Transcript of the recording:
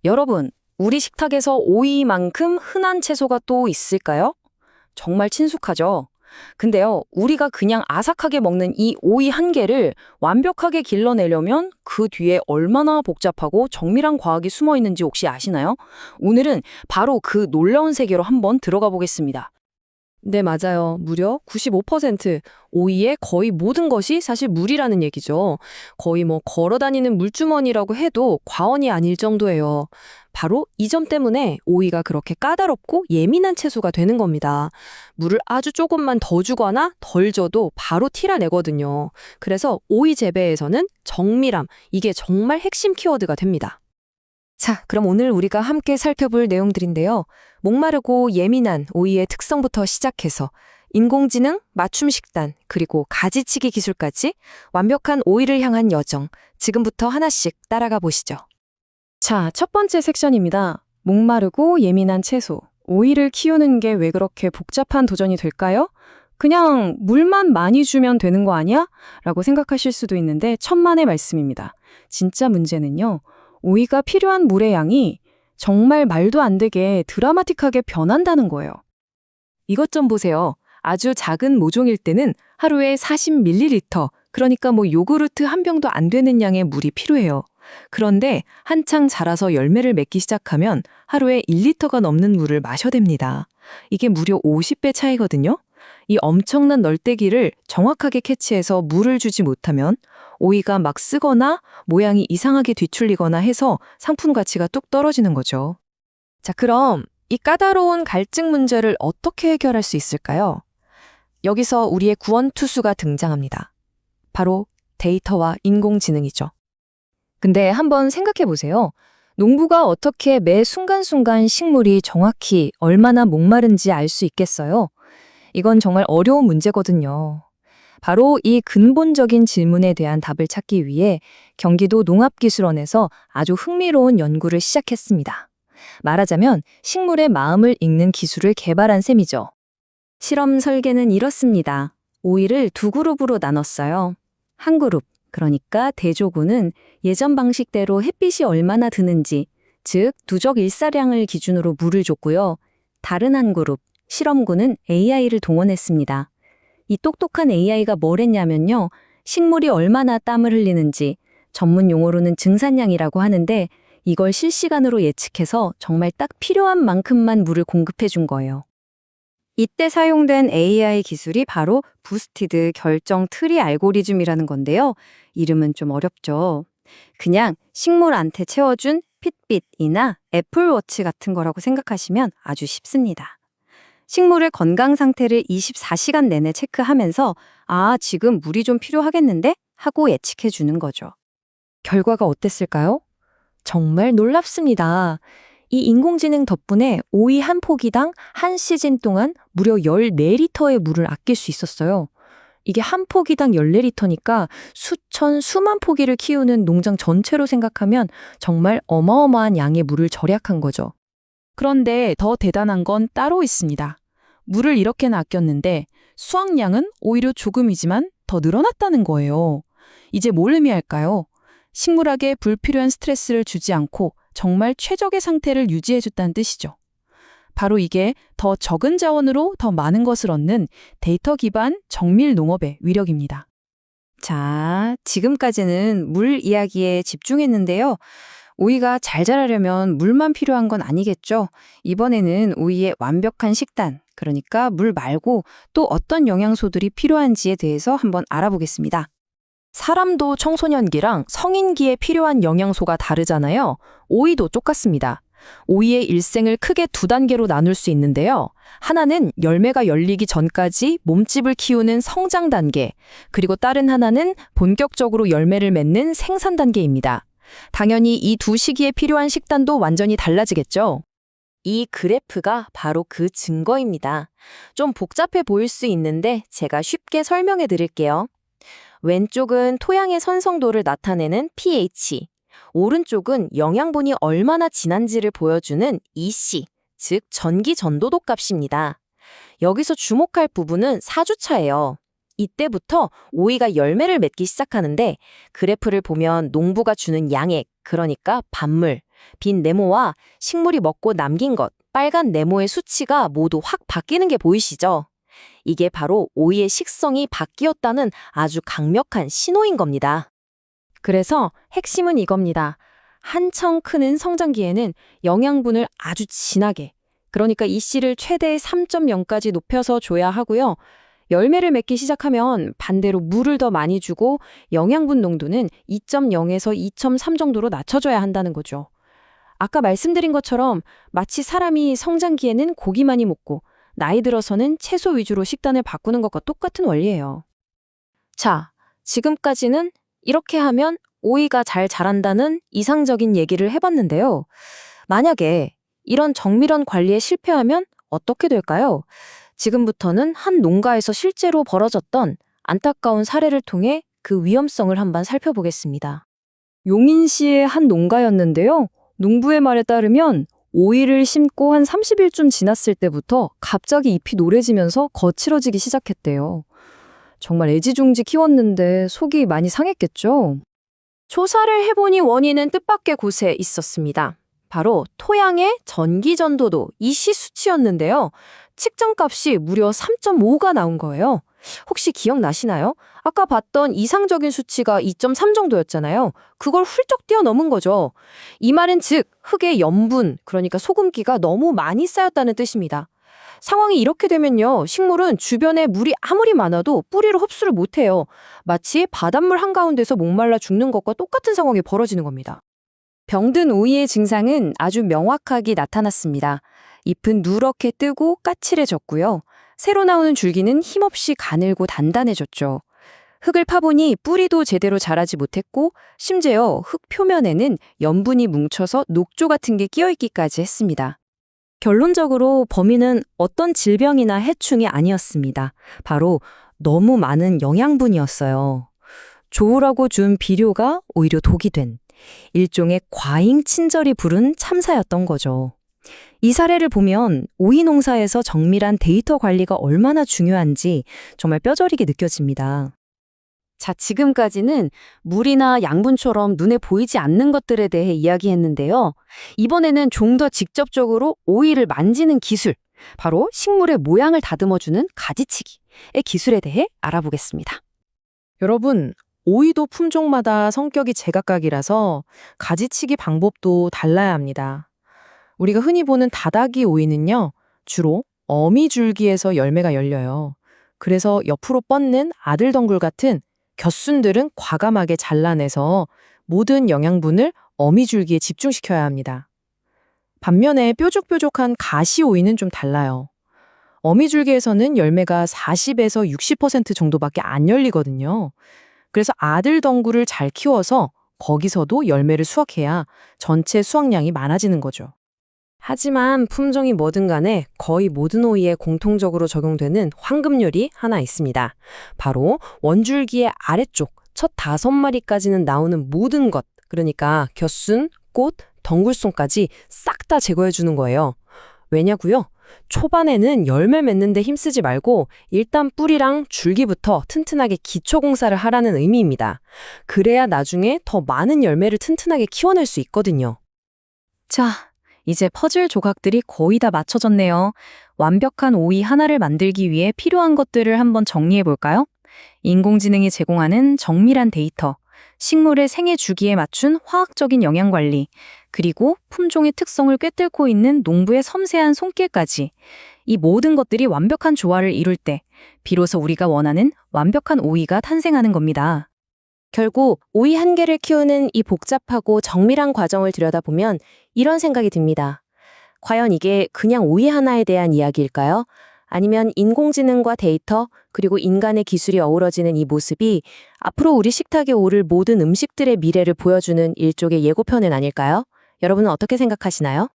여러분, 우리 식탁에서 오이만큼 흔한 채소가 또 있을까요? 정말 친숙하죠? 근데요, 우리가 그냥 아삭하게 먹는 이 오이 한 개를 완벽하게 길러내려면 그 뒤에 얼마나 복잡하고 정밀한 과학이 숨어 있는지 혹시 아시나요? 오늘은 바로 그 놀라운 세계로 한번 들어가 보겠습니다. 네, 맞아요. 무려 95%, 오이의 거의 모든 것이 사실 물이라는 얘기죠. 거의 걸어 다니는 물주머니라고 해도 과언이 아닐 정도예요. 바로 이 점 때문에 오이가 그렇게 까다롭고 예민한 채소가 되는 겁니다. 물을 아주 조금만 더 주거나 덜 줘도 바로 티가 내거든요. 그래서 오이 재배에서는 정밀함, 이게 정말 핵심 키워드가 됩니다. 자, 그럼 오늘 우리가 함께 살펴볼 내용들인데요. 목마르고 예민한 오이의 특성부터 시작해서 인공지능, 맞춤 식단, 그리고 가지치기 기술까지 완벽한 오이를 향한 여정, 지금부터 하나씩 따라가 보시죠. 자, 첫 번째 섹션입니다. 목마르고 예민한 채소. 오이를 키우는 게 왜 그렇게 복잡한 도전이 될까요? 그냥 물만 많이 주면 되는 거 아니야? 라고 생각하실 수도 있는데 천만의 말씀입니다. 진짜 문제는요. 오이가 필요한 물의 양이 정말 말도 안 되게 드라마틱하게 변한다는 거예요. 이것 좀 보세요. 아주 작은 모종일 때는 하루에 40ml, 그러니까 요구르트 한 병도 안 되는 양의 물이 필요해요. 그런데 한창 자라서 열매를 맺기 시작하면 하루에 1리터가 넘는 물을 마셔야 됩니다. 이게 무려 50배 차이거든요. 이 엄청난 널뛰기를 정확하게 캐치해서 물을 주지 못하면 오이가 막 쓰거나 모양이 이상하게 뒤틀리거나 해서 상품 가치가 뚝 떨어지는 거죠. 자, 그럼 이 까다로운 갈증 문제를 어떻게 해결할 수 있을까요? 여기서 우리의 구원투수가 등장합니다. 바로 데이터와 인공지능이죠. 근데 한번 생각해 보세요. 농부가 어떻게 매 순간순간 식물이 정확히 얼마나 목마른지 알 수 있겠어요? 이건 정말 어려운 문제거든요. 바로 이 근본적인 질문에 대한 답을 찾기 위해 경기도 농업기술원에서 아주 흥미로운 연구를 시작했습니다. 말하자면 식물의 마음을 읽는 기술을 개발한 셈이죠. 실험 설계는 이렇습니다. 오이를 두 그룹으로 나눴어요. 한 그룹, 그러니까 대조군은 예전 방식대로 햇빛이 얼마나 드는지, 즉 누적 일사량을 기준으로 물을 줬고요. 다른 한 그룹, 실험군은 AI를 동원했습니다. 이 똑똑한 AI가 뭘 했냐면요. 식물이 얼마나 땀을 흘리는지, 전문 용어로는 증산량이라고 하는데 이걸 실시간으로 예측해서 정말 딱 필요한 만큼만 물을 공급해 준 거예요. 이때 사용된 AI 기술이 바로 부스티드 결정 트리 알고리즘이라는 건데요. 이름은 좀 어렵죠. 그냥 식물한테 채워준 핏빛이나 애플워치 같은 거라고 생각하시면 아주 쉽습니다. 식물의 건강 상태를 24시간 내내 체크하면서 지금 물이 좀 필요하겠는데? 하고 예측해 주는 거죠. 결과가 어땠을까요? 정말 놀랍습니다. 이 인공지능 덕분에 오이 한 포기당 한 시즌 동안 무려 14리터의 물을 아낄 수 있었어요. 이게 한 포기당 14리터니까 수천, 수만 포기를 키우는 농장 전체로 생각하면 정말 어마어마한 양의 물을 절약한 거죠. 그런데 더 대단한 건 따로 있습니다. 물을 이렇게나 아꼈는데 수확량은 오히려 조금이지만 더 늘어났다는 거예요. 이제 뭘 의미할까요? 식물에게 불필요한 스트레스를 주지 않고 정말 최적의 상태를 유지해줬다는 뜻이죠. 바로 이게 더 적은 자원으로 더 많은 것을 얻는 데이터 기반 정밀 농업의 위력입니다. 자, 지금까지는 물 이야기에 집중했는데요. 오이가 잘 자라려면 물만 필요한 건 아니겠죠? 이번에는 오이의 완벽한 식단, 그러니까 물 말고 또 어떤 영양소들이 필요한지에 대해서 한번 알아보겠습니다. 사람도 청소년기랑 성인기에 필요한 영양소가 다르잖아요. 오이도 똑같습니다. 오이의 일생을 크게 두 단계로 나눌 수 있는데요. 하나는 열매가 열리기 전까지 몸집을 키우는 성장 단계, 그리고 다른 하나는 본격적으로 열매를 맺는 생산 단계입니다. 당연히 이 두 시기에 필요한 식단도 완전히 달라지겠죠. 이 그래프가 바로 그 증거입니다. 좀 복잡해 보일 수 있는데 제가 쉽게 설명해 드릴게요. 왼쪽은 토양의 선성도를 나타내는 pH, 오른쪽은 영양분이 얼마나 진한지를 보여주는 EC, 즉 전기 전도도 값입니다. 여기서 주목할 부분은 4주차예요. 이때부터 오이가 열매를 맺기 시작하는데 그래프를 보면 농부가 주는 양액, 그러니까 밥물, 빈 네모와 식물이 먹고 남긴 것, 빨간 네모의 수치가 모두 확 바뀌는 게 보이시죠? 이게 바로 오이의 식성이 바뀌었다는 아주 강력한 신호인 겁니다. 그래서 핵심은 이겁니다. 한창 크는 성장기에는 영양분을 아주 진하게, 그러니까 이 씨를 최대 3.0까지 높여서 줘야 하고요. 열매를 맺기 시작하면 반대로 물을 더 많이 주고 영양분 농도는 2.0에서 2.3 정도로 낮춰줘야 한다는 거죠. 아까 말씀드린 것처럼 마치 사람이 성장기에는 고기 많이 먹고 나이 들어서는 채소 위주로 식단을 바꾸는 것과 똑같은 원리예요. 자, 지금까지는 이렇게 하면 오이가 잘 자란다는 이상적인 얘기를 해봤는데요. 만약에 이런 정밀한 관리에 실패하면 어떻게 될까요? 지금부터는 한 농가에서 실제로 벌어졌던 안타까운 사례를 통해 그 위험성을 한번 살펴보겠습니다. 용인시의 한 농가였는데요. 농부의 말에 따르면 오이를 심고 한 30일쯤 지났을 때부터 갑자기 잎이 노래지면서 거칠어지기 시작했대요. 정말 애지중지 키웠는데 속이 많이 상했겠죠? 조사를 해보니 원인은 뜻밖의 곳에 있었습니다. 바로 토양의 전기전도도 이 씨 수치였는데요. 측정값이 무려 3.5가 나온 거예요. 혹시 기억나시나요? 아까 봤던 이상적인 수치가 2.3 정도였잖아요. 그걸 훌쩍 뛰어넘은 거죠. 이 말은 즉 흙의 염분, 그러니까 소금기가 너무 많이 쌓였다는 뜻입니다. 상황이 이렇게 되면요. 식물은 주변에 물이 아무리 많아도 뿌리로 흡수를 못해요. 마치 바닷물 한가운데서 목말라 죽는 것과 똑같은 상황이 벌어지는 겁니다. 병든 오이의 증상은 아주 명확하게 나타났습니다. 잎은 누렇게 뜨고 까칠해졌고요. 새로 나오는 줄기는 힘없이 가늘고 단단해졌죠. 흙을 파보니 뿌리도 제대로 자라지 못했고 심지어 흙 표면에는 염분이 뭉쳐서 녹조 같은 게 끼어있기까지 했습니다. 결론적으로 범인은 어떤 질병이나 해충이 아니었습니다. 바로 너무 많은 영양분이었어요. 좋으라고 준 비료가 오히려 독이 된 일종의 과잉 친절이 부른 참사였던 거죠. 이 사례를 보면 오이 농사에서 정밀한 데이터 관리가 얼마나 중요한지 정말 뼈저리게 느껴집니다. 자, 지금까지는 물이나 양분처럼 눈에 보이지 않는 것들에 대해 이야기했는데요. 이번에는 좀 더 직접적으로 오이를 만지는 기술, 바로 식물의 모양을 다듬어주는 가지치기의 기술에 대해 알아보겠습니다. 여러분, 오이도 품종마다 성격이 제각각이라서 가지치기 방법도 달라야 합니다. 우리가 흔히 보는 다다기 오이는요, 주로 어미줄기에서 열매가 열려요. 그래서 옆으로 뻗는 아들덩굴 같은 곁순들은 과감하게 잘라내서 모든 영양분을 어미줄기에 집중시켜야 합니다. 반면에 뾰족뾰족한 가시 오이는 좀 달라요. 어미줄기에서는 열매가 40에서 60% 정도밖에 안 열리거든요. 그래서 아들덩굴을 잘 키워서 거기서도 열매를 수확해야 전체 수확량이 많아지는 거죠. 하지만 품종이 뭐든 간에 거의 모든 오이에 공통적으로 적용되는 황금률이 하나 있습니다. 바로 원줄기의 아래쪽 첫 5마리까지는 나오는 모든 것, 그러니까 곁순, 꽃, 덩굴송까지 싹 다 제거해주는 거예요. 왜냐고요? 초반에는 열매 맺는데 힘쓰지 말고 일단 뿌리랑 줄기부터 튼튼하게 기초 공사를 하라는 의미입니다. 그래야 나중에 더 많은 열매를 튼튼하게 키워낼 수 있거든요. 자, 이제 퍼즐 조각들이 거의 다 맞춰졌네요. 완벽한 오이 하나를 만들기 위해 필요한 것들을 한번 정리해 볼까요? 인공지능이 제공하는 정밀한 데이터, 식물의 생애 주기에 맞춘 화학적인 영양 관리, 그리고 품종의 특성을 꿰뚫고 있는 농부의 섬세한 손길까지. 이 모든 것들이 완벽한 조화를 이룰 때 비로소 우리가 원하는 완벽한 오이가 탄생하는 겁니다. 결국 오이 한 개를 키우는 이 복잡하고 정밀한 과정을 들여다보면 이런 생각이 듭니다. 과연 이게 그냥 오이 하나에 대한 이야기일까요? 아니면 인공지능과 데이터, 그리고 인간의 기술이 어우러지는 이 모습이 앞으로 우리 식탁에 오를 모든 음식들의 미래를 보여주는 일종의 예고편은 아닐까요? 여러분은 어떻게 생각하시나요?